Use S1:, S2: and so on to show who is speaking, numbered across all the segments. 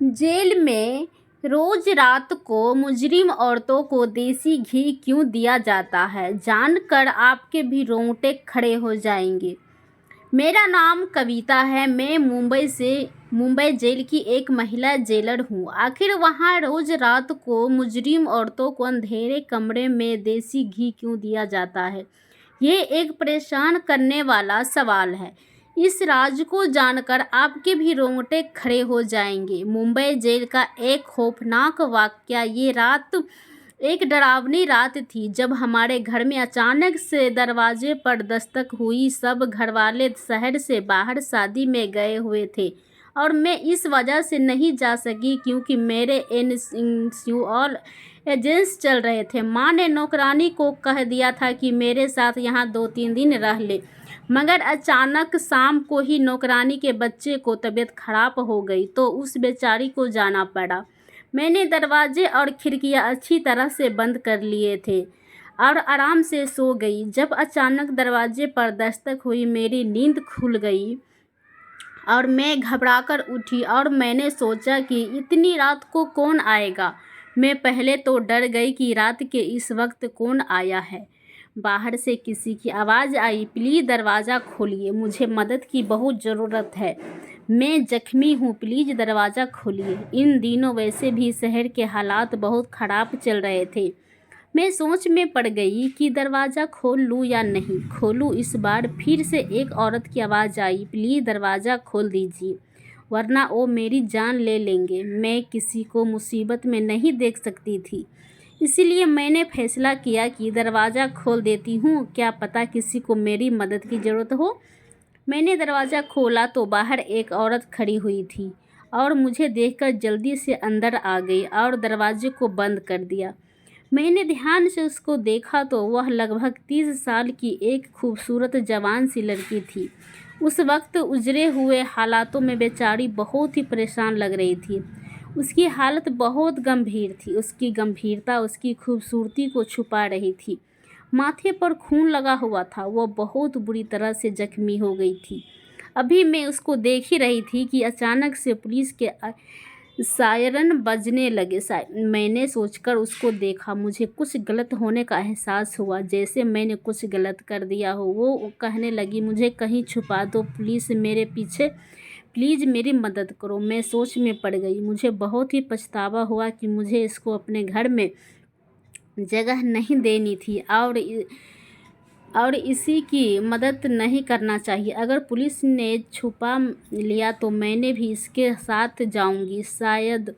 S1: Jail में रोज रात को मुजरिम औरतों को देसी घी क्यों दिया जाता है, जानकर आपके भी रोंगटे खड़े हो जाएंगे। मेरा नाम कविता है। मैं मुंबई जेल की एक महिला जेलर हूँ। आखिर वहाँ रोज रात को मुजरिम औरतों को अंधेरे कमरे में देसी घी क्यों दिया जाता है, ये एक परेशान करने वाला सवाल है। इस राज को जानकर आपके भी रोंगटे खड़े हो जाएंगे। मुंबई जेल का एक खौफनाक वाकया। ये रात एक डरावनी रात थी जब हमारे घर में अचानक से दरवाजे पर दस्तक हुई। सब घरवाले शहर से बाहर शादी में गए हुए थे और मैं इस वजह से नहीं जा सकी क्योंकि मेरे और एजेंट्स चल रहे थे। माँ ने नौकरानी को कह दिया था कि मेरे साथ यहाँ 2-3 दिन रह ले, मगर अचानक शाम को ही नौकरानी के बच्चे को तबीयत खराब हो गई तो उस बेचारी को जाना पड़ा। मैंने दरवाजे और खिड़कियाँ अच्छी तरह से बंद कर लिए थे और आराम से सो गई। जब अचानक दरवाजे पर दस्तक हुई, मेरी नींद खुल गई और मैं घबराकर उठी और मैंने सोचा कि इतनी रात को कौन आएगा। मैं पहले तो डर गई कि रात के इस वक्त कौन आया है। बाहर से किसी की आवाज़ आई, प्लीज़ दरवाज़ा खोलिए, मुझे मदद की बहुत ज़रूरत है, मैं ज़ख्मी हूँ, प्लीज़ दरवाज़ा खोलिए। इन दिनों वैसे भी शहर के हालात बहुत ख़राब चल रहे थे। मैं सोच में पड़ गई कि दरवाज़ा खोल लूँ या नहीं खोलूँ। इस बार फिर से एक औरत की आवाज़ आई, प्लीज़ दरवाज़ा खोल दीजिए वरना वो मेरी जान ले लेंगे। मैं किसी को मुसीबत में नहीं देख सकती थी, इसीलिए मैंने फैसला किया कि दरवाज़ा खोल देती हूँ, क्या पता किसी को मेरी मदद की ज़रूरत हो। मैंने दरवाज़ा खोला तो बाहर एक औरत खड़ी हुई थी और मुझे देखकर जल्दी से अंदर आ गई और दरवाजे को बंद कर दिया। मैंने ध्यान से उसको देखा तो वह लगभग 30 साल की एक खूबसूरत जवान सी लड़की थी। उस वक्त उजरे हुए हालातों में बेचारी बहुत ही परेशान लग रही थी। उसकी हालत बहुत गंभीर थी। उसकी गंभीरता उसकी खूबसूरती को छुपा रही थी। माथे पर खून लगा हुआ था। वह बहुत बुरी तरह से जख्मी हो गई थी। अभी मैं उसको देख ही रही थी कि अचानक से पुलिस के सायरन बजने लगे। मैंने सोचकर उसको देखा। मुझे कुछ गलत होने का एहसास हुआ, जैसे मैंने कुछ गलत कर दिया हो। वो कहने लगी, मुझे कहीं छुपा दो, पुलिस मेरे पीछे, प्लीज़ मेरी मदद करो। मैं सोच में पड़ गई। मुझे बहुत ही पछतावा हुआ कि मुझे इसको अपने घर में जगह नहीं देनी थी और इसी की मदद नहीं करना चाहिए। अगर पुलिस ने छुपा लिया तो मैंने भी इसके साथ जाऊंगी। शायद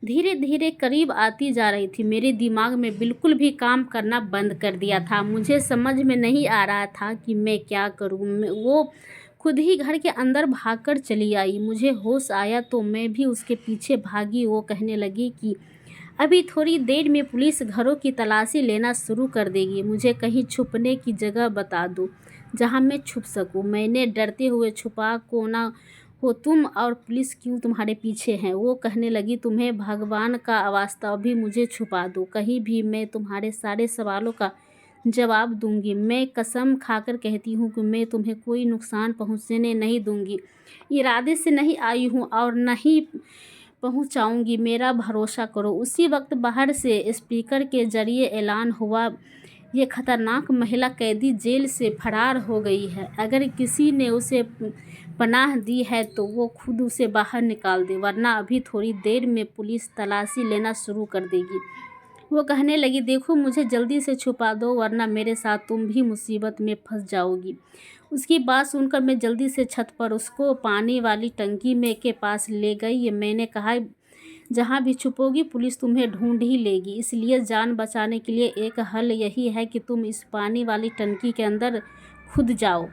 S1: धीरे धीरे करीब आती जा रही थी। मेरे दिमाग में बिल्कुल भी काम करना बंद कर दिया था। मुझे समझ में नहीं आ रहा था कि मैं क्या करूं। वो खुद ही घर के अंदर भागकर चली आई। मुझे होश आया तो मैं भी उसके पीछे भागी। वो कहने लगी कि अभी थोड़ी देर में पुलिस घरों की तलाशी लेना शुरू कर देगी, मुझे कहीं छुपने की जगह बता दो जहां मैं छुप सकूं। मैंने डरते हुए, छुपा को ना हो तुम, और पुलिस क्यों तुम्हारे पीछे हैं। वो कहने लगी, तुम्हें भगवान का वास्ता अभी मुझे छुपा दो कहीं भी, मैं तुम्हारे सारे सवालों का जवाब दूंगी। मैं कसम खाकर कहती हूँ कि मैं तुम्हें कोई नुकसान पहुँचने नहीं दूंगी। इरादे से नहीं आई हूँ और नहीं पहुंचाऊंगी, मेरा भरोसा करो। उसी वक्त बाहर से स्पीकर के जरिए ऐलान हुआ, ये खतरनाक महिला कैदी जेल से फरार हो गई है। अगर किसी ने उसे पनाह दी है तो वो खुद उसे बाहर निकाल दे, वरना अभी थोड़ी देर में पुलिस तलाशी लेना शुरू कर देगी। वो कहने लगी, देखो मुझे जल्दी से छुपा दो वरना मेरे साथ तुम भी मुसीबत में फंस जाओगी। उसकी बात सुनकर मैं जल्दी से छत पर उसको पानी वाली टंकी में के पास ले गई। मैंने कहा, जहाँ भी छुपोगी पुलिस तुम्हें ढूंढ ही लेगी, इसलिए जान बचाने के लिए एक हल यही है कि तुम इस पानी वाली टंकी के अंदर खुद जाओ।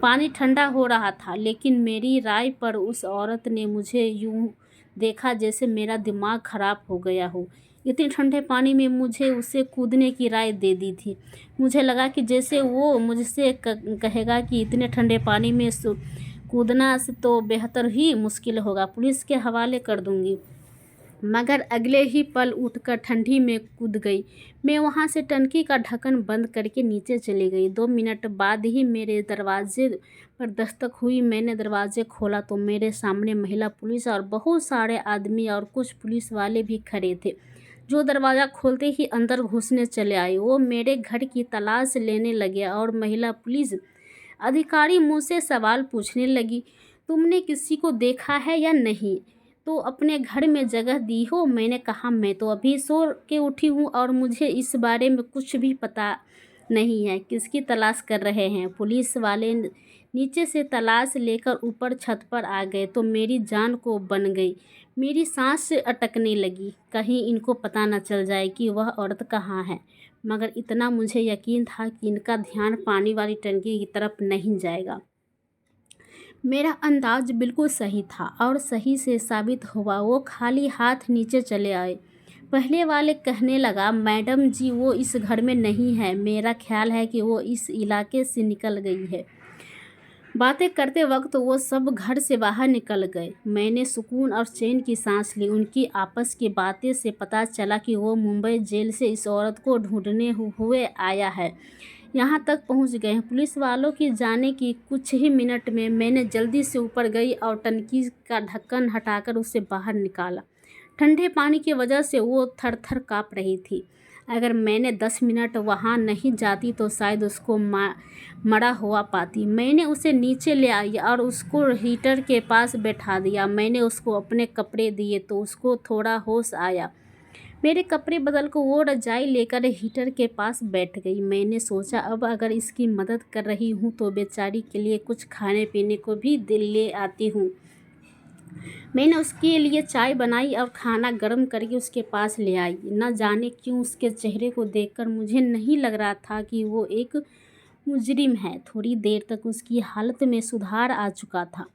S1: पानी ठंडा हो रहा था, लेकिन मेरी राय पर उस औरत ने मुझे यूं देखा जैसे मेरा दिमाग खराब हो गया हो। इतने ठंडे पानी में मुझे उसे कूदने की राय दे दी थी। मुझे लगा कि जैसे वो मुझसे कहेगा कि इतने ठंडे पानी में कूदना से तो बेहतर ही मुश्किल होगा, पुलिस के हवाले कर दूंगी। मगर अगले ही पल उठकर ठंडी में कूद गई। मैं वहाँ से टंकी का ढक्कन बंद करके नीचे चली गई। 2 मिनट बाद ही मेरे दरवाजे पर दस्तक हुई। मैंने दरवाजे खोला तो मेरे सामने महिला पुलिस और बहुत सारे आदमी और कुछ पुलिस वाले भी खड़े थे, जो दरवाज़ा खोलते ही अंदर घुसने चले आए। वो मेरे घर की तलाश लेने लगे और महिला पुलिस अधिकारी मुझसे सवाल पूछने लगी, तुमने किसी को देखा है या नहीं, तो अपने घर में जगह दी हो? मैंने कहा, मैं तो अभी सो के उठी हूँ और मुझे इस बारे में कुछ भी पता नहीं है। किसकी तलाश कर रहे हैं? पुलिस वाले नीचे से तलाश लेकर ऊपर छत पर आ गए तो मेरी जान को बन गई। मेरी सांस अटकने लगी, कहीं इनको पता न चल जाए कि वह औरत कहाँ है। मगर इतना मुझे यकीन था कि इनका ध्यान पानी वाली टंकी की तरफ नहीं जाएगा। मेरा अंदाज बिल्कुल सही था और सही से साबित हुआ। वो खाली हाथ नीचे चले आए। पहले वाले कहने लगा, मैडम जी वो इस घर में नहीं है, मेरा ख्याल है कि वो इस इलाके से निकल गई है। बातें करते वक्त वो सब घर से बाहर निकल गए। मैंने सुकून और चैन की सांस ली। उनकी आपस की बातें से पता चला कि वो मुंबई जेल से इस औरत को ढूंढने हुए आया है, यहाँ तक पहुँच गए हैं। पुलिस वालों की जाने की कुछ ही मिनट में मैंने जल्दी से ऊपर गई और टंकी का ढक्कन हटाकर उसे बाहर निकाला। ठंडे पानी की वजह से वो थर-थर काँप रही थी। अगर मैंने 10 मिनट वहाँ नहीं जाती तो शायद उसको मरा हुआ पाती। मैंने उसे नीचे ले आई और उसको हीटर के पास बैठा दिया। मैंने उसको अपने कपड़े दिए तो उसको थोड़ा होश आया। मेरे कपड़े बदल कर वो रजाई लेकर हीटर के पास बैठ गई। मैंने सोचा, अब अगर इसकी मदद कर रही हूँ तो बेचारी के लिए कुछ खाने पीने को भी दिल ले आती हूँ। मैंने उसके लिए चाय बनाई और खाना गर्म करके उसके पास ले आई। न जाने क्यों उसके चेहरे को देखकर मुझे नहीं लग रहा था कि वो एक मुजरिम है। थोड़ी देर तक उसकी हालत में सुधार आ चुका था।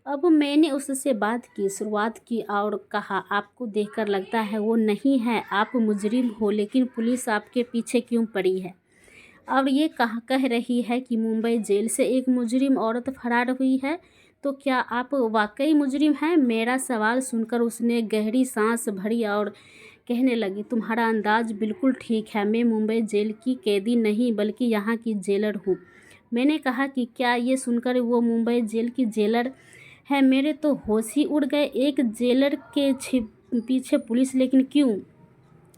S1: अब मैंने उससे बात की, शुरुआत की और कहा, आपको देखकर लगता है वो नहीं है, आप मुजरिम हो, लेकिन पुलिस आपके पीछे क्यों पड़ी है? और ये कह रही है कि मुंबई जेल से एक मुजरिम औरत फरार हुई है, तो क्या आप वाकई मुजरिम हैं? मेरा सवाल सुनकर उसने गहरी सांस भरी और कहने लगी, तुम्हारा अंदाज बिल्कुल ठीक है, मैं मुंबई जेल की कैदी नहीं बल्कि यहाँ की जेलर हूँ। मैंने कहा कि क्या ये सुनकर वो मुंबई जेल की जेलर है? मेरे तो होश ही उड़ गए। एक जेलर के पीछे पुलिस, लेकिन क्यों?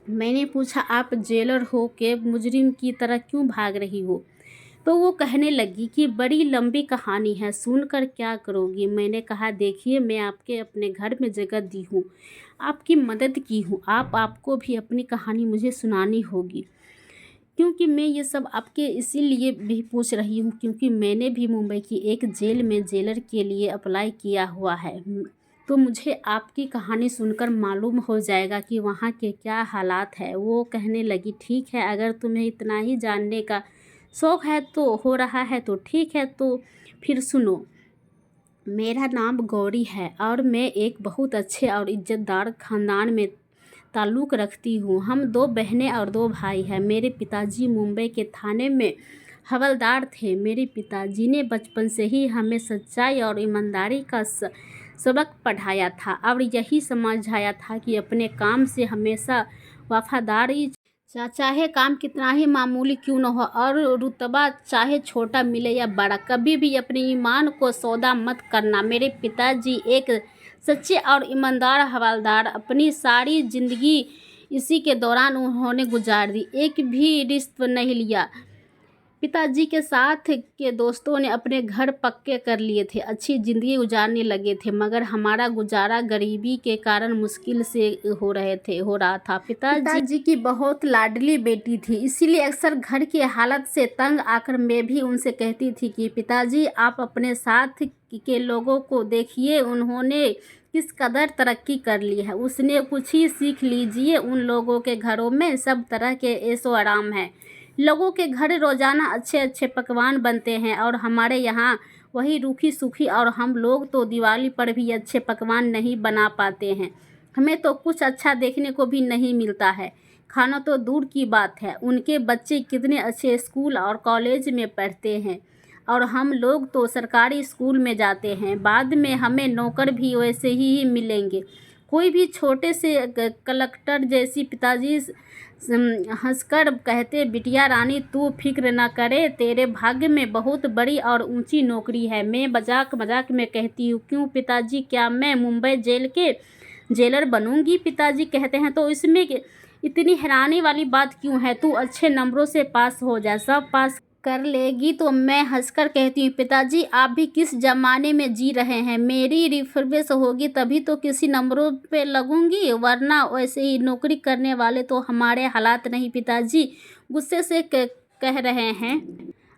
S1: मैंने पूछा, आप जेलर हो के मुजरिम की तरह क्यों भाग रही हो? तो वो कहने लगी कि बड़ी लंबी कहानी है, सुनकर क्या करोगी? मैंने कहा, देखिए, मैं आपके अपने घर में जगह दी हूँ, आपकी मदद की हूँ, आपको भी अपनी कहानी मुझे सुनानी होगी। क्योंकि मैं ये सब आपके इसीलिए भी पूछ रही हूँ क्योंकि मैंने भी मुंबई की एक जेल में जेलर के लिए अप्लाई किया हुआ है, तो मुझे आपकी कहानी सुनकर मालूम हो जाएगा कि वहाँ के क्या हालात है। वो कहने लगी, ठीक है, अगर तुम्हें इतना ही जानने का शौक़ है तो हो रहा है तो ठीक है, तो फिर सुनो। मेरा नाम गौरी है और मैं एक बहुत अच्छे और इज्जतदार ख़ानदान में ताल्लुक़ रखती हूँ। हम 2 बहनें और 2 भाई हैं। मेरे पिताजी मुंबई के थाने में हवलदार थे। मेरे पिताजी ने बचपन से ही हमें सच्चाई और ईमानदारी का सबक पढ़ाया था और यही समझाया था कि अपने काम से हमेशा वफादारी, चाहे काम कितना ही मामूली क्यों न हो और रुतबा चाहे छोटा मिले या बड़ा, कभी भी अपने ईमान को सौदा मत करना। मेरे पिताजी एक सच्चे और ईमानदार हवलदार, अपनी सारी ज़िंदगी इसी के दौरान उन्होंने गुजार दी, एक भी रिश्वत नहीं लिया। पिताजी के साथ के दोस्तों ने अपने घर पक्के कर लिए थे, अच्छी ज़िंदगी गुजारने लगे थे, मगर हमारा गुजारा गरीबी के कारण मुश्किल से हो रहा था। पिताजी की बहुत लाडली बेटी थी, इसीलिए अक्सर घर की हालत से तंग आकर मैं भी उनसे कहती थी कि पिताजी, आप अपने साथ के लोगों को देखिए, उन्होंने किस कदर तरक्की कर ली है, उसने कुछ ही सीख लीजिए। उन लोगों के घरों में सब तरह के ऐशो आराम है, लोगों के घर रोज़ाना अच्छे अच्छे पकवान बनते हैं और हमारे यहाँ वही रूखी सूखी, और हम लोग तो दिवाली पर भी अच्छे पकवान नहीं बना पाते हैं, हमें तो कुछ अच्छा देखने को भी नहीं मिलता है, खाना तो दूर की बात है। उनके बच्चे कितने अच्छे स्कूल और कॉलेज में पढ़ते हैं और हम लोग तो सरकारी स्कूल में जाते हैं, बाद में हमें नौकर भी वैसे ही मिलेंगे। कोई भी छोटे से कलेक्टर जैसी पिताजी हंसकर कहते, बिटिया रानी तू फिक्र न करे, तेरे भाग्य में बहुत बड़ी और ऊंची नौकरी है। मैं मजाक मजाक में कहती हूँ, क्यों पिताजी, क्या मैं मुंबई जेल के जेलर बनूंगी? पिताजी कहते हैं, तो इसमें इतनी हैरानी वाली बात क्यों है? तू अच्छे नंबरों से पास हो जा, सब पास कर लेगी तो। मैं हंसकर कहती हूँ, पिताजी आप भी किस जमाने में जी रहे हैं? मेरी रिफर्बिश होगी तभी तो किसी नंबरों पे लगूंगी, वरना वैसे ही नौकरी करने वाले तो हमारे हालात नहीं। पिताजी गुस्से से कह रहे हैं,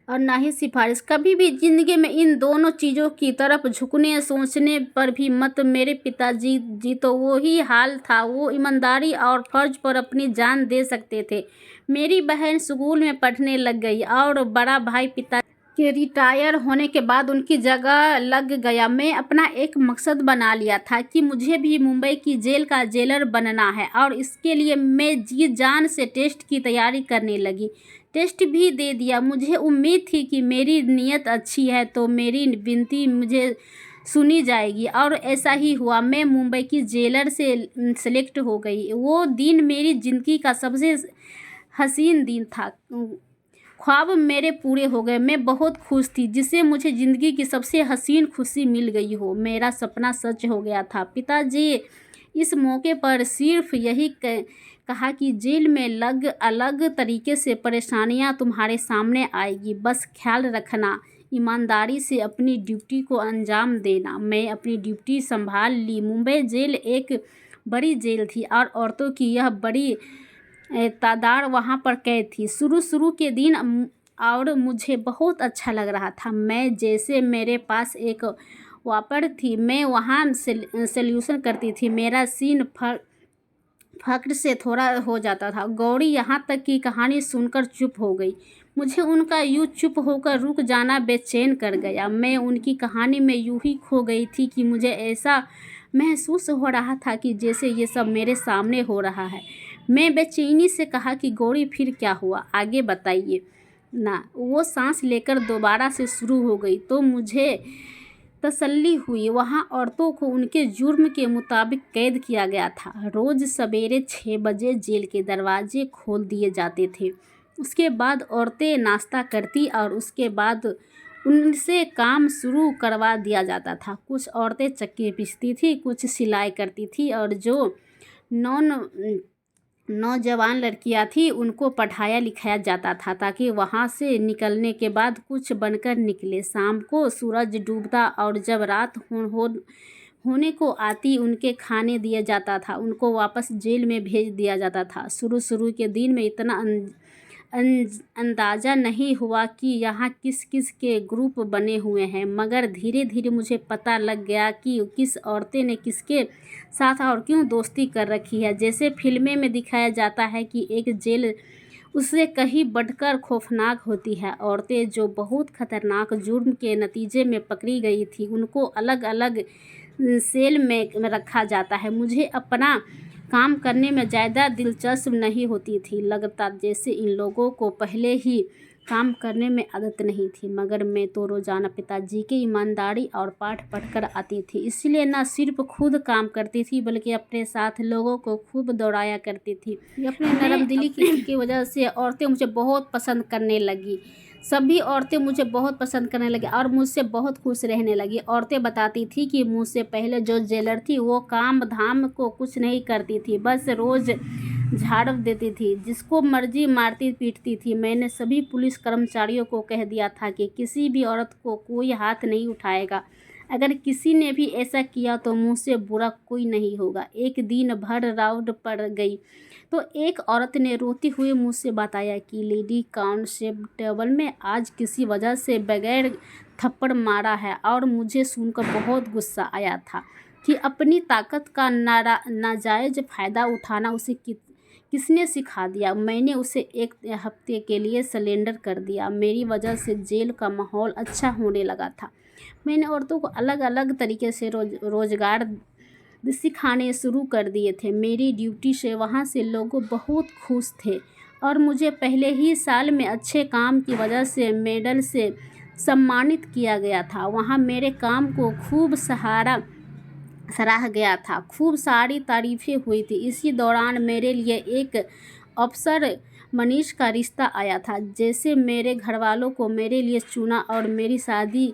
S1: और ना ही सिफारिश। कभी भी जिंदगी में इन दोनों चीज़ों की तरफ झुकने सोचने पर भी मत। मेरे पिताजी जी तो वो ही हाल था, वो ईमानदारी और फर्ज पर अपनी जान दे सकते थे। मेरी बहन स्कूल में पढ़ने लग गई और बड़ा भाई पिता के रिटायर होने के बाद उनकी जगह लग गया। मैं अपना एक मकसद बना लिया था कि मुझे भी मुंबई की जेल का जेलर बनना है, और इसके लिए मैं जी जान से टेस्ट की तैयारी करने लगी। टेस्ट भी दे दिया। मुझे उम्मीद थी कि मेरी नीयत अच्छी है तो मेरी विनती मुझे सुनी जाएगी, और ऐसा ही हुआ। मैं मुंबई की जेलर से सेलेक्ट हो गई। वो दिन मेरी ज़िंदगी का सबसे हसीन दिन था। ख्वाब मेरे पूरे हो गए। मैं बहुत खुश थी, जिससे मुझे ज़िंदगी की सबसे हसीन खुशी मिल गई हो। मेरा सपना सच हो गया था। पिताजी इस मौके पर सिर्फ यही कहा कि जेल में अलग तरीके से परेशानियां तुम्हारे सामने आएगी, बस ख्याल रखना, ईमानदारी से अपनी ड्यूटी को अंजाम देना। मैं अपनी ड्यूटी संभाल ली। मुंबई जेल एक बड़ी जेल थी और औरतों की यह बड़ी तादाद वहाँ पर कैद थी। शुरू के दिन और मुझे बहुत अच्छा लग रहा था। मैं जैसे मेरे पास एक वापर थी, मैं वहाँ सल्यूशन करती थी। मेरा सीन फक्र से थोड़ा हो जाता था। गौरी यहाँ तक की कहानी सुनकर चुप हो गई। मुझे उनका यूँ चुप होकर रुक जाना बेचैन कर गया। मैं उनकी कहानी में यूँ ही खो गई थी कि मुझे ऐसा महसूस हो रहा था कि जैसे ये सब मेरे सामने हो रहा है। मैं बेचैनी से कहा कि गौरी फिर क्या हुआ, आगे बताइए ना। वो सांस लेकर दोबारा से शुरू हो गई। तो मुझे तसल्ली हुई। वहाँ औरतों को उनके जुर्म के मुताबिक कैद किया गया था। रोज़ सवेरे 6 बजे जेल के दरवाजे खोल दिए जाते थे। उसके बाद औरतें नाश्ता करती और उसके बाद उनसे काम शुरू करवा दिया जाता था। कुछ औरतें चक्की पीसती थी, कुछ सिलाई करती थी, और जो नौजवान लड़कियां थी उनको पढ़ाया लिखाया जाता था, ताकि वहां से निकलने के बाद कुछ बनकर निकले। शाम को सूरज डूबता और जब रात होने को आती उनके खाने दिया जाता था, उनको वापस जेल में भेज दिया जाता था। शुरू के दिन में इतना अंदाज़ा नहीं हुआ कि यहाँ किस किस के ग्रुप बने हुए हैं, मगर धीरे धीरे मुझे पता लग गया कि किस औरतें ने किसके साथ और क्यों दोस्ती कर रखी है। जैसे फिल्में में दिखाया जाता है कि एक जेल उससे कहीं बढ़कर खौफनाक होती है। औरतें जो बहुत खतरनाक जुर्म के नतीजे में पकड़ी गई थी, उनको अलग अलग सेल में रखा जाता है। मुझे अपना काम करने में ज़्यादा दिलचस्प नहीं होती थी। लगता जैसे इन लोगों को पहले ही काम करने में आदत नहीं थी, मगर मैं तो रोज़ाना पिताजी की ईमानदारी और पाठ पढ़कर आती थी। इसलिए न सिर्फ खुद काम करती थी बल्कि अपने साथ लोगों को खूब दौड़ाया करती थी। अपने नरम दिली की वजह से औरतें मुझे बहुत पसंद करने लगी। सभी औरतें मुझे बहुत पसंद करने लगी और मुझसे बहुत खुश रहने लगी। औरतें बताती थी कि मुझसे पहले जो जेलर थी वो काम धाम को कुछ नहीं करती थी, बस रोज़ झाड़ देती थी, जिसको मर्जी मारती पीटती थी। मैंने सभी पुलिस कर्मचारियों को कह दिया था कि किसी भी औरत को कोई हाथ नहीं उठाएगा। अगर किसी ने भी ऐसा किया तो मुझसे बुरा कोई नहीं होगा। एक दिन भर राउंड पड़ गई तो एक औरत ने रोती हुए मुझसे बताया कि लेडी कांस्टेबल में आज किसी वजह से बगैर थप्पड़ मारा है, और मुझे सुनकर बहुत गुस्सा आया था कि अपनी ताकत का नाजायज़ फ़ायदा उठाना उसे किसने सिखा दिया। मैंने उसे 1 हफ्ते के लिए सरेंडर कर दिया। मेरी वजह से जेल का माहौल अच्छा होने लगा था। मैंने औरतों को अलग अलग तरीके से रोज़गार सिखाने शुरू कर दिए थे। मेरी ड्यूटी से वहाँ से लोग बहुत खुश थे और मुझे पहले ही साल में अच्छे काम की वजह से मेडल से सम्मानित किया गया था। वहाँ मेरे काम को खूब सराहा सराहा गया था, खूब सारी तारीफ़ें हुई थी। इसी दौरान मेरे लिए एक अफसर मनीष का रिश्ता आया था। जैसे मेरे घरवालों को मेरे लिए चुना और मेरी शादी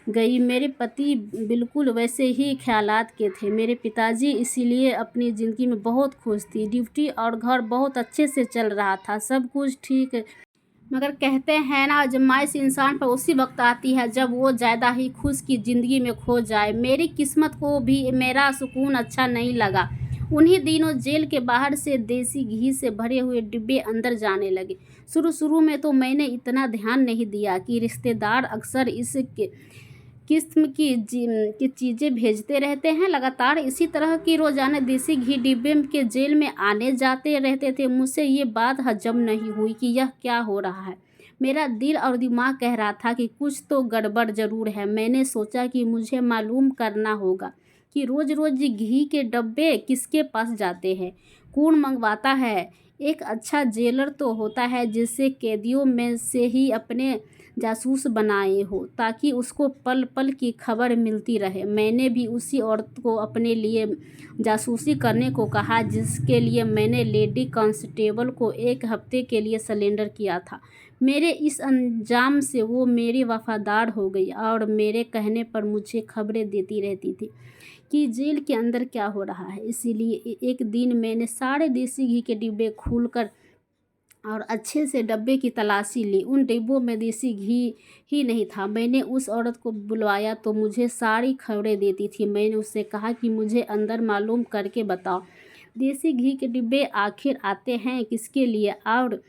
S1: गई, मेरे पति बिल्कुल वैसे ही ख़्यालात के थे। मेरे पिताजी इसीलिए अपनी ज़िंदगी में बहुत खुश थी। ड्यूटी और घर बहुत अच्छे से चल रहा था, सब कुछ ठीक। मगर कहते हैं ना, आजमाइश इंसान पर उसी वक्त आती है जब वो ज़्यादा ही खुश की ज़िंदगी में खो जाए। मेरी किस्मत को भी मेरा सुकून अच्छा नहीं लगा। उन्हीं दिनों जेल के बाहर से देसी घी से भरे हुए डिब्बे अंदर जाने लगे। शुरू शुरू में तो मैंने इतना ध्यान नहीं दिया कि रिश्तेदार अक्सर इस किस्म की चीज़ें भेजते रहते हैं। लगातार इसी तरह की रोज़ाना देसी घी डिब्बे के जेल में आने जाते रहते थे। मुझसे ये बात हजम नहीं हुई कि यह क्या हो रहा है। मेरा दिल और दिमाग कह रहा था कि कुछ तो गड़बड़ ज़रूर है। मैंने सोचा कि मुझे मालूम करना होगा कि रोज़-रोज़ घी के डब्बे किसके पास जाते हैं, कौन मंगवाता है। एक अच्छा जेलर तो होता है जिसे कैदियों में से ही अपने जासूस बनाए हो, ताकि उसको पल पल की खबर मिलती रहे। मैंने भी उसी औरत को अपने लिए जासूसी करने को कहा जिसके लिए मैंने लेडी कांस्टेबल को 1 हफ्ते के लिए सरेंडर किया था। मेरे इस अंजाम से वो मेरी वफादार हो गई और मेरे कहने पर मुझे खबरें देती रहती थी कि जेल के अंदर क्या हो रहा है। इसीलिए एक दिन मैंने सारे देसी घी के डिब्बे खोलकर और अच्छे से डब्बे की तलाशी ली। उन डिब्बों में देसी घी ही नहीं था। मैंने उस औरत को बुलवाया तो मुझे सारी खबरें देती थी। मैंने उससे कहा कि मुझे अंदर मालूम करके बताओ, देसी घी के डिब्बे आखिर आते हैं किसके लिए और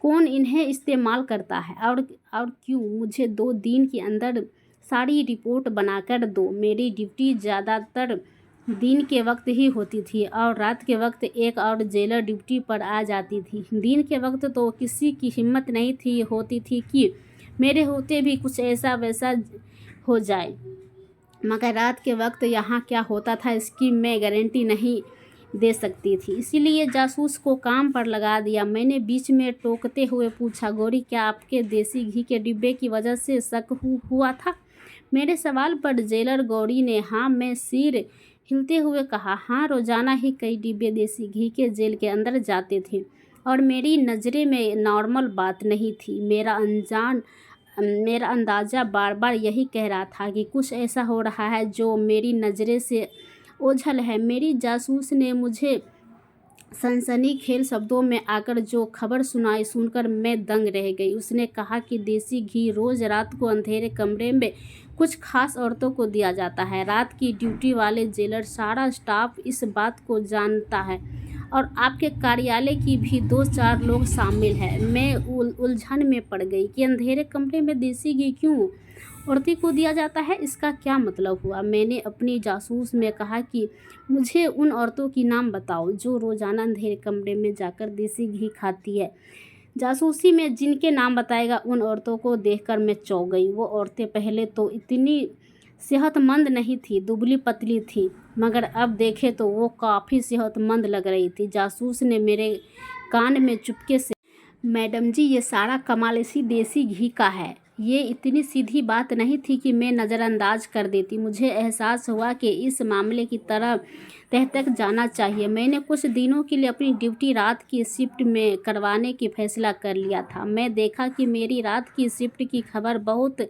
S1: कौन इन्हें इस्तेमाल करता है और क्यों। मुझे 2 दिन के अंदर सारी रिपोर्ट बनाकर दो। मेरी ड्यूटी ज़्यादातर दिन के वक्त ही होती थी और रात के वक्त एक और जेलर ड्यूटी पर आ जाती थी। दिन के वक्त तो किसी की हिम्मत नहीं थी होती थी कि मेरे होते भी कुछ ऐसा वैसा हो जाए, मगर रात के वक्त यहाँ क्या होता था इसकी मैं गारंटी नहीं दे सकती थी। इसीलिए जासूस को काम पर लगा दिया। मैंने बीच में टोकते हुए पूछा, गौरी क्या आपके देसी घी के डिब्बे की वजह से शक हुआ था। मेरे सवाल पर जेलर गौरी ने हाँ में सिर हिलते हुए कहा, हाँ, रोज़ाना ही कई डिब्बे देसी घी के जेल के अंदर जाते थे और मेरी नज़रें में नॉर्मल बात नहीं थी। मेरा अंदाज़ा बार बार यही कह रहा था कि कुछ ऐसा हो रहा है जो मेरी नज़रें से ओझल है। मेरी जासूस ने मुझे सनसनीखेज शब्दों में आकर जो खबर सुनाई सुनकर मैं दंग रह गई। उसने कहा कि देसी घी रोज़ रात को अंधेरे कमरे में कुछ खास औरतों को दिया जाता है। रात की ड्यूटी वाले जेलर सारा स्टाफ इस बात को जानता है और आपके कार्यालय की भी 2-4 लोग शामिल हैं। मैं उलझन में पड़ गई कि अंधेरे कमरे में देसी घी क्यों औरती को दिया जाता है, इसका क्या मतलब हुआ। मैंने अपनी जासूस में कहा कि मुझे उन औरतों की नाम बताओ जो रोज़ाना अंधेरे कमरे में जाकर देसी घी खाती है। जासूसी में जिनके नाम बताएगा उन औरतों को देखकर मैं चौंक गई। वो औरतें पहले तो इतनी सेहतमंद नहीं थी, दुबली पतली थी, मगर अब देखे तो वो काफ़ी सेहतमंद लग रही थी। जासूस ने मेरे कान में चुपके से, मैडम जी, ये सारा कमाल इसी देसी घी का है। ये इतनी सीधी बात नहीं थी कि मैं नज़रअंदाज कर देती। मुझे एहसास हुआ कि इस मामले की तह तक जाना चाहिए। मैंने कुछ दिनों के लिए अपनी ड्यूटी रात की शिफ्ट में करवाने की फैसला कर लिया था। मैं देखा कि मेरी रात की शिफ्ट की खबर बहुत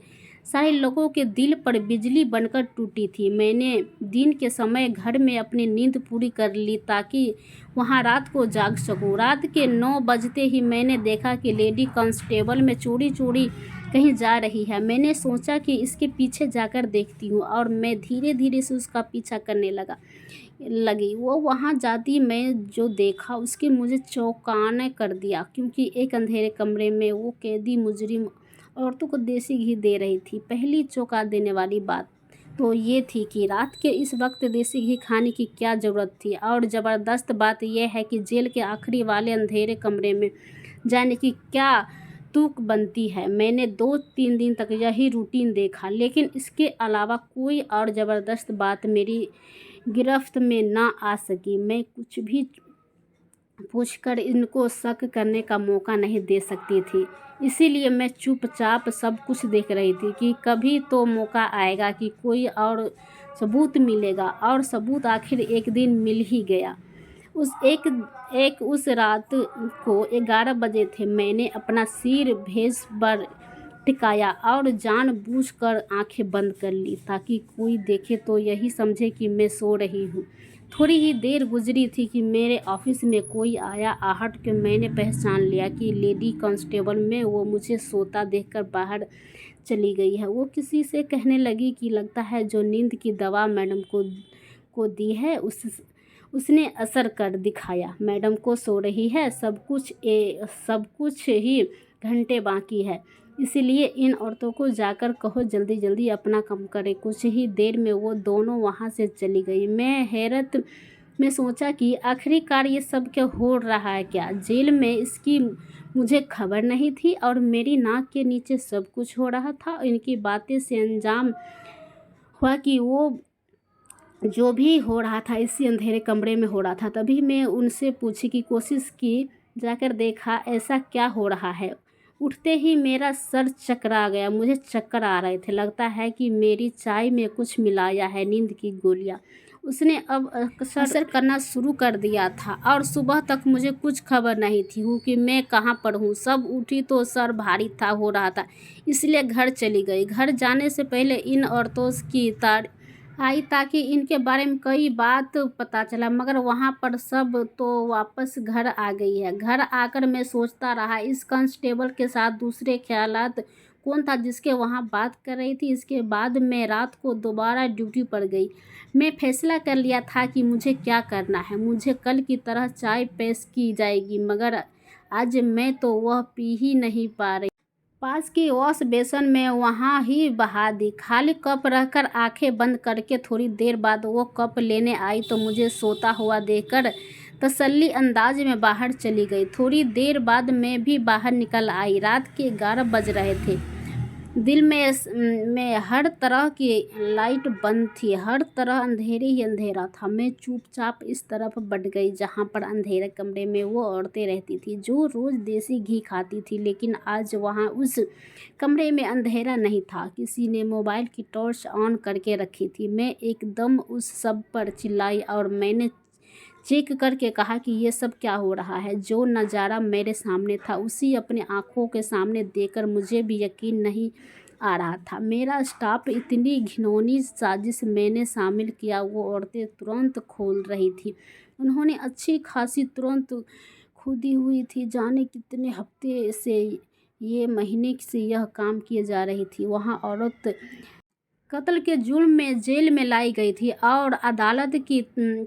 S1: सारे लोगों के दिल पर बिजली बनकर टूटी थी। मैंने दिन के समय घर में अपनी नींद पूरी कर ली ताकि वहाँ रात को जाग सकूं। रात के 9 बजते ही मैंने देखा कि लेडी कांस्टेबल में चोरी चोरी कहीं जा रही है। मैंने सोचा कि इसके पीछे जाकर देखती हूँ और मैं धीरे धीरे से उसका पीछा करने लगी। वो वहाँ जाती, मैं जो देखा उसके मुझे चौंकाने कर दिया, क्योंकि एक अंधेरे कमरे में वो कैदी मुजरिम औरतों को देसी घी दे रही थी। पहली चौंका देने वाली बात तो ये थी कि रात के इस वक्त देसी घी खाने की क्या ज़रूरत थी, और ज़बरदस्त बात यह है कि जेल के आखिरी वाले अंधेरे कमरे में जाने की क्या तुक बनती है। मैंने 2-3 दिन तक यही रूटीन देखा, लेकिन इसके अलावा कोई और ज़बरदस्त बात मेरी गिरफ्त में ना आ सकी। मैं कुछ भी पूछकर इनको शक करने का मौका नहीं दे सकती थी, इसीलिए मैं चुपचाप सब कुछ देख रही थी कि कभी तो मौका आएगा कि कोई और सबूत मिलेगा। और सबूत आखिर एक दिन मिल ही गया। उस रात को 11 बजे थे। मैंने अपना सिर भैंस पर टिकाया और जानबूझकर आंखें बंद कर ली, ताकि कोई देखे तो यही समझे कि मैं सो रही हूँ। थोड़ी ही देर गुजरी थी कि मेरे ऑफिस में कोई आया। आहट के मैंने पहचान लिया कि लेडी कांस्टेबल में वो मुझे सोता देखकर बाहर चली गई है। वो किसी से कहने लगी कि लगता है जो नींद की दवा मैडम को दी है उसने असर कर दिखाया। मैडम को सो रही है, सब कुछ ही घंटे बाकी है। इसलिए इन औरतों को जाकर कहो जल्दी जल्दी अपना काम करें। कुछ ही देर में वो दोनों वहाँ से चली गई। मैं हैरत में सोचा कि आखिरकार ये सब क्या हो रहा है। क्या जेल में इसकी मुझे खबर नहीं थी और मेरी नाक के नीचे सब कुछ हो रहा था। इनकी बातें से अंजाम हुआ कि वो जो भी हो रहा था इसी अंधेरे कमरे में हो रहा था। तभी मैं उनसे पूछने की कोशिश की, जाकर देखा ऐसा क्या हो रहा है। उठते ही मेरा सर चकरा गया। मुझे चक्कर आ रहे थे। लगता है कि मेरी चाय में कुछ मिलाया है। नींद की गोलियां उसने अब असर करना शुरू कर दिया था और सुबह तक मुझे कुछ खबर नहीं थी कि मैं कहाँ पर हूँ। सब उठी तो सर भारी हो रहा था, इसलिए घर चली गई। घर जाने से पहले इन औरतों की आई ताकि इनके बारे में कई बात पता चला, मगर वहाँ पर सब तो वापस घर आ गई है। घर आकर मैं सोचता रहा इस कांस्टेबल के साथ दूसरे ख्यालात कौन था जिसके वहाँ बात कर रही थी। इसके बाद मैं रात को दोबारा ड्यूटी पर गई। मैं फैसला कर लिया था कि मुझे क्या करना है। मुझे कल की तरह चाय पेश की जाएगी, मगर आज मैं तो वह पी ही नहीं पा रही। पास की वॉश बेसन में वहाँ ही बहा दी। खाली कप रखकर आंखें बंद करके थोड़ी देर बाद वो कप लेने आई तो मुझे सोता हुआ देखकर तसल्ली अंदाज में बाहर चली गई। थोड़ी देर बाद मैं भी बाहर निकल आई। रात के 11 बज रहे थे। दिल में हर तरह की लाइट बंद थी। हर तरह अंधेरे ही अंधेरा था। मैं चुपचाप इस तरफ बढ़ गई जहाँ पर अंधेरे कमरे में वो औरतें रहती थी जो रोज़ देसी घी खाती थी, लेकिन आज वहाँ उस कमरे में अंधेरा नहीं था। किसी ने मोबाइल की टॉर्च ऑन करके रखी थी। मैं एकदम उस सब पर चिल्लाई और मैंने चेक करके कहा कि ये सब क्या हो रहा है। जो नज़ारा मेरे सामने था उसी अपने आंखों के सामने देखकर मुझे भी यकीन नहीं आ रहा था। मेरा स्टाफ इतनी घिनौनी साजिश मैंने शामिल किया। वो औरतें तुरंत खोल रही थी। उन्होंने अच्छी खासी तुरंत खुदी हुई थी। जाने कितने हफ्ते से ये महीने से यह काम किए जा रही थी। वहाँ औरत कत्ल के जुर्म में जेल में लाई गई थी और अदालत की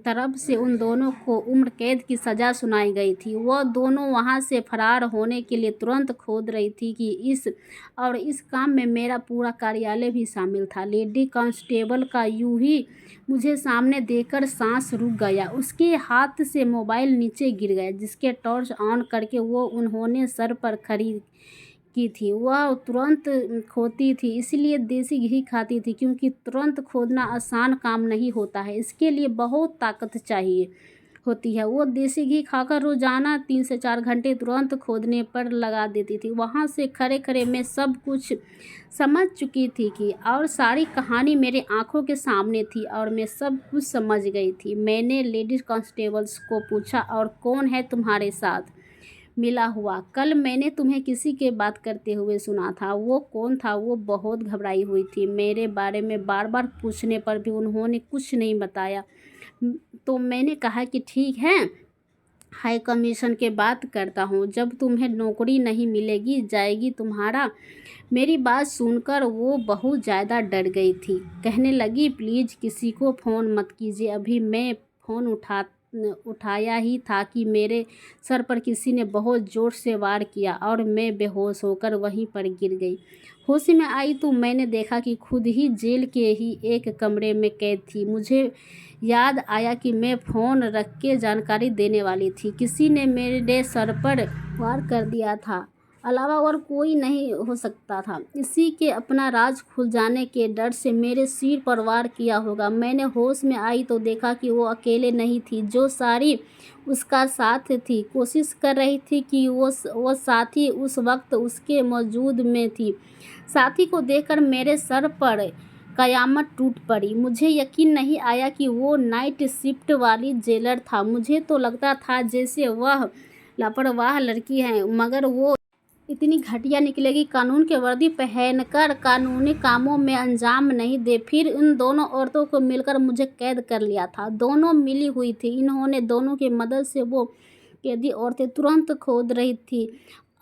S1: तरफ से उन दोनों को उम्र कैद की सज़ा सुनाई गई थी। वह दोनों वहां से फरार होने के लिए तुरंत खोद रही थी कि इस काम में मेरा पूरा कार्यालय भी शामिल था। लेडी कांस्टेबल का यूं ही मुझे सामने देखकर सांस रुक गया। उसके हाथ से मोबाइल नीचे गिर गया जिसके टॉर्च ऑन करके वो उन्होंने सर पर खड़ी की थी। वह तुरंत खोती थी, इसलिए देसी घी खाती थी, क्योंकि तुरंत खोदना आसान काम नहीं होता है। इसके लिए बहुत ताकत चाहिए होती है। वो देसी घी खाकर रोजाना 3 से 4 घंटे तुरंत खोदने पर लगा देती थी। वहाँ से खड़े खड़े मैं सब कुछ समझ चुकी थी और सारी कहानी मेरे आंखों के सामने थी और मैं सब कुछ समझ गई थी। मैंने लेडीज कांस्टेबल्स को पूछा, और कौन है तुम्हारे साथ मिला हुआ? कल मैंने तुम्हें किसी के बात करते हुए सुना था। वो कौन था? वो बहुत घबराई हुई थी। मेरे बारे में बार बार पूछने पर भी उन्होंने कुछ नहीं बताया। तो मैंने कहा कि ठीक है, हाई कमीशन के बात करता हूँ। जब तुम्हें नौकरी नहीं मिलेगी जाएगी तुम्हारा। मेरी बात सुनकर वो बहुत ज़्यादा डर गई थी। कहने लगी, प्लीज़ किसी को फ़ोन मत कीजिए। अभी मैं फ़ोन उठाया ही था कि मेरे सर पर किसी ने बहुत ज़ोर से वार किया और मैं बेहोश होकर वहीं पर गिर गई। होश में आई तो मैंने देखा कि खुद ही जेल के ही एक कमरे में कैद थी। मुझे याद आया कि मैं फ़ोन रख के जानकारी देने वाली थी। किसी ने मेरे सर पर वार कर दिया था, अलावा और कोई नहीं हो सकता था। इसी के अपना राज खुल जाने के डर से मेरे सिर पर वार किया होगा। मैंने होश में आई तो देखा कि वो अकेले नहीं थी, जो सारी उसका साथ थी। कोशिश कर रही थी कि वो साथी उस वक्त उसके मौजूद में थी। साथी को देखकर मेरे सर पर कयामत टूट पड़ी। मुझे यकीन नहीं आया कि वो नाइट शिफ्ट वाली जेलर था। मुझे तो लगता था जैसे वह लापरवाह लड़की है, मगर वो इतनी घटिया निकलेगी, कानून की वर्दी पहनकर कानूनी कामों में अंजाम नहीं दे। फिर इन दोनों औरतों को मिलकर मुझे कैद कर लिया था। दोनों मिली हुई थी। इन्होंने दोनों की मदद से वो कैदी औरतें तुरंत खोद रही थी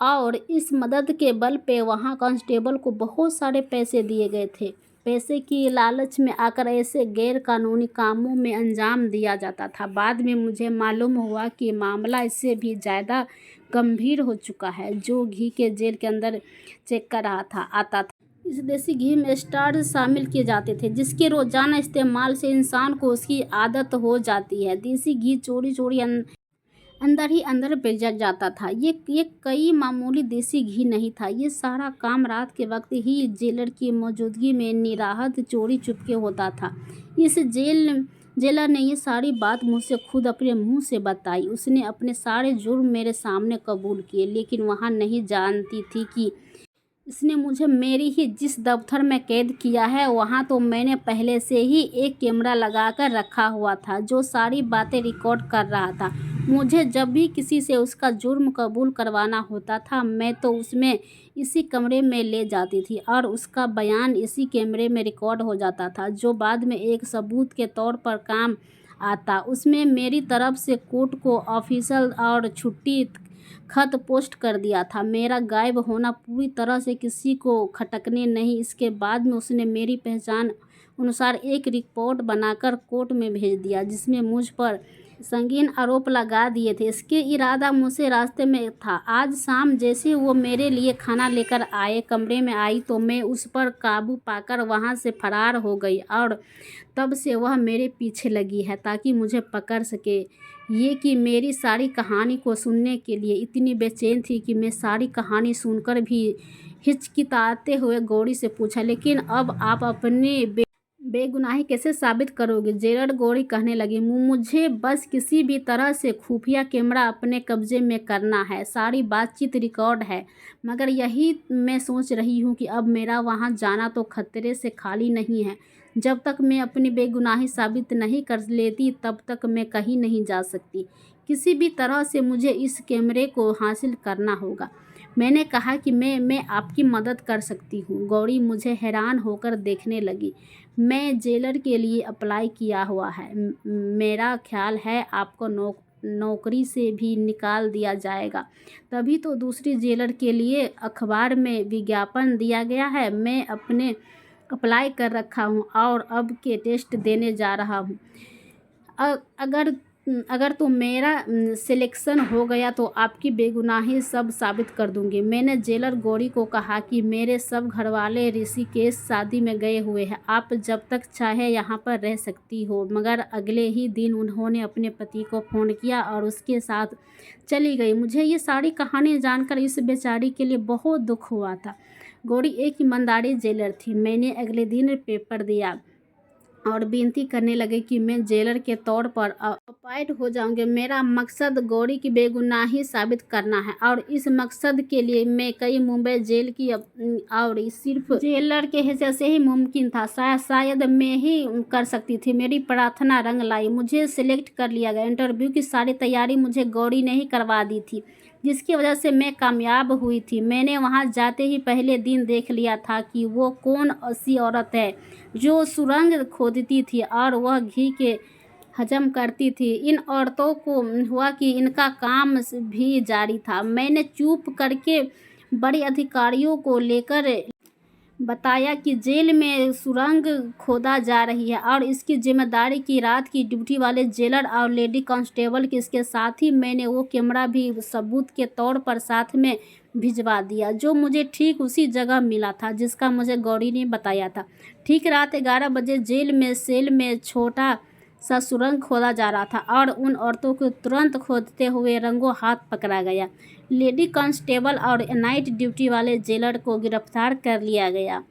S1: और इस मदद के बल पे वहाँ कांस्टेबल को बहुत सारे पैसे दिए गए थे। पैसे की लालच में आकर ऐसे गैर कानूनी कामों में अंजाम दिया जाता था। बाद में मुझे मालूम हुआ कि मामला इससे भी ज़्यादा गंभीर हो चुका है। जो घी के जेल के अंदर चेक कर रहा था आता था, इस देसी घी में स्टार्च शामिल किए जाते थे, जिसके रोजाना इस्तेमाल से इंसान को उसकी आदत हो जाती है। देसी घी चोरी चोरी अंदर ही अंदर बेच जाता था। ये कई मामूली देसी घी नहीं था। ये सारा काम रात के वक्त ही जेलर की मौजूदगी में निराहत चोरी चुपके होता था। इस जेलर ने ये सारी बात मुझसे खुद अपने मुंह से बताई। उसने अपने सारे जुर्म मेरे सामने कबूल किए, लेकिन वहाँ नहीं जानती थी कि इसने मुझे मेरी ही जिस दफ्तर में कैद किया है, वहाँ तो मैंने पहले से ही एक कैमरा लगाकर रखा हुआ था जो सारी बातें रिकॉर्ड कर रहा था। मुझे जब भी किसी से उसका जुर्म कबूल करवाना होता था, मैं तो उसमें इसी कमरे में ले जाती थी और उसका बयान इसी कैमरे में रिकॉर्ड हो जाता था, जो बाद में एक सबूत के तौर पर काम आता। उसमें मेरी तरफ से कोर्ट को ऑफिशियल और छुट्टी खत पोस्ट कर दिया था। मेरा गायब होना पूरी तरह से किसी को खटकने नहीं। इसके बाद में उसने मेरी पहचान अनुसार एक रिपोर्ट बनाकर कोर्ट में भेज दिया, जिसमें मुझ पर संगीन आरोप लगा दिए थे। इसके इरादा मुझसे रास्ते में था। आज शाम जैसे वो मेरे लिए खाना लेकर आए, कमरे में आई, तो मैं उस पर काबू पाकर वहाँ से फरार हो गई और तब से वह मेरे पीछे लगी है ताकि मुझे पकड़ सके। ये कि मेरी सारी कहानी को सुनने के लिए इतनी बेचैन थी कि मैं सारी कहानी सुनकर भी हिचकिचाते हुए गौरी से पूछा, लेकिन अब आप अपनी बेगुनाही कैसे साबित करोगे? जेलर गौरी कहने लगी, मुझे बस किसी भी तरह से खुफिया कैमरा अपने कब्जे में करना है। सारी बातचीत रिकॉर्ड है, मगर यही मैं सोच रही हूँ कि अब मेरा वहाँ जाना तो खतरे से खाली नहीं है। जब तक मैं अपनी बेगुनाही साबित नहीं कर लेती, तब तक मैं कहीं नहीं जा सकती। किसी भी तरह से मुझे इस कैमरे को हासिल करना होगा। मैंने कहा कि मैं आपकी मदद कर सकती हूँ। गौरी मुझे हैरान होकर देखने लगी। मैं जेलर के लिए अप्लाई किया हुआ है। मेरा ख्याल है आपको नौकरी से भी निकाल दिया जाएगा। तभी तो दूसरी जेलर के लिए अखबार में विज्ञापन दिया गया है। मैं अपने अप्लाई कर रखा हूँ और अब के टेस्ट देने जा रहा हूँ। अगर अगर तो मेरा सिलेक्शन हो गया तो आपकी बेगुनाही सब साबित कर दूंगी। मैंने जेलर गौरी को कहा कि मेरे सब घरवाले ऋषिकेश शादी में गए हुए हैं। आप जब तक चाहे यहाँ पर रह सकती हो। मगर अगले ही दिन उन्होंने अपने पति को फ़ोन किया और उसके साथ चली गई। मुझे ये सारी कहानी जानकर इस बेचारी के लिए बहुत दुख हुआ था। गौरी एक ईमानदारी जेलर थी। मैंने अगले दिन पेपर दिया और विनती करने लगे कि मैं जेलर के तौर पर अपॉइंट हो जाऊंगी। मेरा मकसद गौरी की बेगुनाही साबित करना है और इस मकसद के लिए मैं कई मुंबई जेल की और सिर्फ जेलर के हैसियत से ही मुमकिन था। शायद मैं ही कर सकती थी। मेरी प्रार्थना रंग लाई। मुझे सिलेक्ट कर लिया गया। इंटरव्यू की सारी तैयारी मुझे गौरी ने ही करवा दी थी, जिसकी वजह से मैं कामयाब हुई थी। मैंने वहां जाते ही पहले दिन देख लिया था कि वो कौन ऐसी औरत है जो सुरंग खोदती थी और वह घी के हजम करती थी। इन औरतों को हुआ कि इनका काम भी जारी था। मैंने चुप करके बड़े अधिकारियों को लेकर बताया कि जेल में सुरंग खोदा जा रही है और इसकी जिम्मेदारी की रात की ड्यूटी वाले जेलर और लेडी कांस्टेबल की। इसके साथ ही मैंने वो कैमरा भी सबूत के तौर पर साथ में भिजवा दिया, जो मुझे ठीक उसी जगह मिला था जिसका मुझे गौरी ने बताया था। ठीक रात 11 बजे जेल में सेल में छोटा सा सुरंग खोदा जा रहा था और उन औरतों को तुरंत खोदते हुए रंगों हाथ पकड़ा गया। लेडी कांस्टेबल और नाइट ड्यूटी वाले जेलर को गिरफ्तार कर लिया गया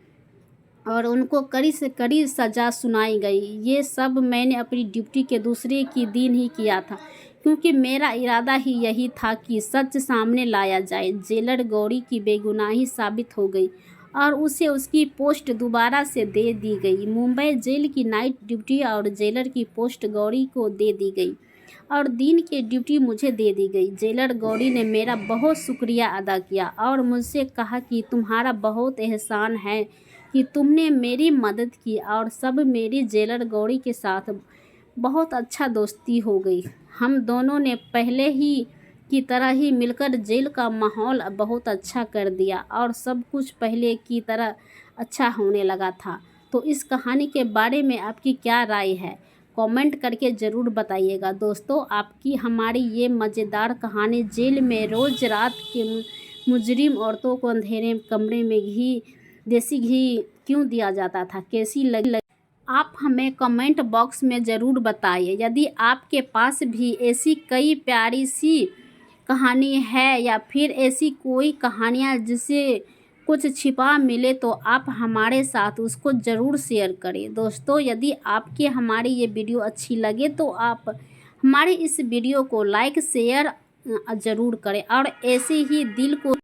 S1: और उनको कड़ी से कड़ी सज़ा सुनाई गई। ये सब मैंने अपनी ड्यूटी के दूसरे की दिन ही किया था, क्योंकि मेरा इरादा ही यही था कि सच सामने लाया जाए। जेलर गौरी की बेगुनाही साबित हो गई और उसे उसकी पोस्ट दोबारा से दे दी गई। मुंबई जेल की नाइट ड्यूटी और जेलर की पोस्ट गौरी को दे दी गई और दिन की ड्यूटी मुझे दे दी गई। जेलर गौरी ने मेरा बहुत शुक्रिया अदा किया और मुझसे कहा कि तुम्हारा बहुत एहसान है कि तुमने मेरी मदद की और सब मेरी जेलर गौरी के साथ बहुत अच्छा दोस्ती हो गई। हम दोनों ने पहले ही की तरह ही मिलकर जेल का माहौल बहुत अच्छा कर दिया और सब कुछ पहले की तरह अच्छा होने लगा था। तो इस कहानी के बारे में आपकी क्या राय है, कमेंट करके ज़रूर बताइएगा। दोस्तों, आपकी हमारी ये मज़ेदार कहानी जेल में रोज़ रात के मुजरिम औरतों को अंधेरे कमरे में देसी घी क्यों दिया जाता था, कैसी लगी आप हमें कमेंट बॉक्स में ज़रूर बताइए। यदि आपके पास भी ऐसी कई प्यारी सी कहानी है या फिर ऐसी कोई कहानियाँ जिसे कुछ छिपा मिले तो आप हमारे साथ उसको ज़रूर शेयर करें। दोस्तों, यदि आपके हमारी ये वीडियो अच्छी लगे तो आप हमारे इस वीडियो को लाइक शेयर ज़रूर करें और ऐसे ही दिल को